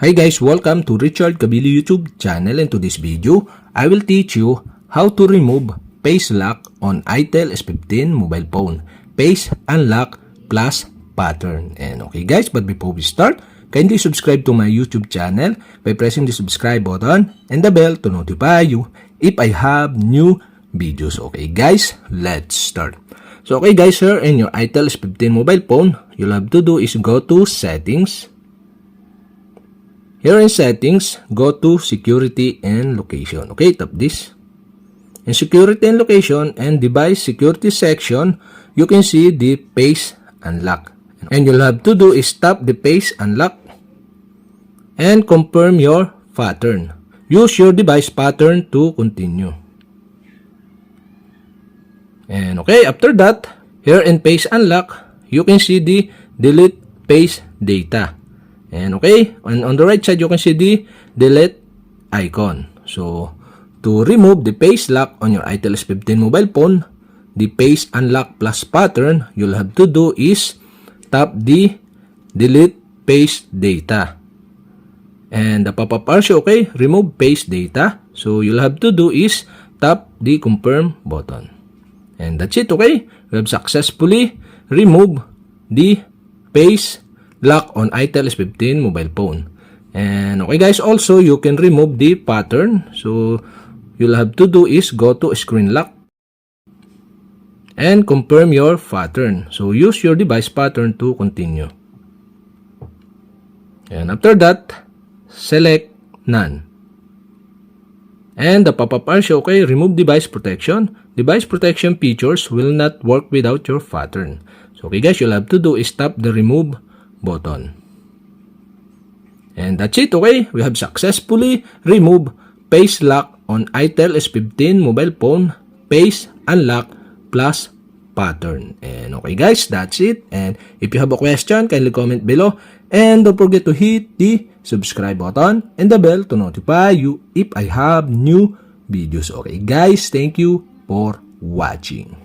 Hi guys, welcome to Richard Cabile YouTube channel, and to this video, I will teach you how to remove face lock on itel S15 mobile phone. Face unlock plus pattern. And okay guys, but before we start, kindly subscribe to my YouTube channel by pressing the subscribe button and the bell to notify you if I have new videos. Okay guys, let's start. So okay guys, here in your itel S15 mobile phone, you'll have to do is go to settings. Here in settings, go to security and location. Okay, tap this. In security and location and device security section, you can see the face unlock. And you'll have to do is tap the face unlock and confirm your pattern. Use your device pattern to continue. And okay, after that, here in face unlock, you can see the delete face data. And okay, on the right side, you can see the delete icon. So, to remove the face lock on your itel S15 mobile phone, the face unlock plus pattern, you'll have to do is tap the delete face data. And the pop-up bar show, okay, remove face data. So, you'll have to do is tap the confirm button. And that's it, okay? We have successfully removed the face lock on itel S15 mobile phone. And okay guys, also you can remove the pattern. So you'll have to do is go to screen lock and confirm your pattern. So use your device pattern to continue. And after that, select none. And the pop-up bar show, okay, remove device protection. Device protection features will not work without your pattern. So okay guys, you'll have to do is tap the remove button. And that's it, okay? We have successfully removed face lock on itel S15 mobile phone, face unlock plus pattern. And okay guys, that's it. And if you have a question, kindly comment below. And don't forget to hit the subscribe button and the bell to notify you if I have new videos. Okay guys, thank you for watching.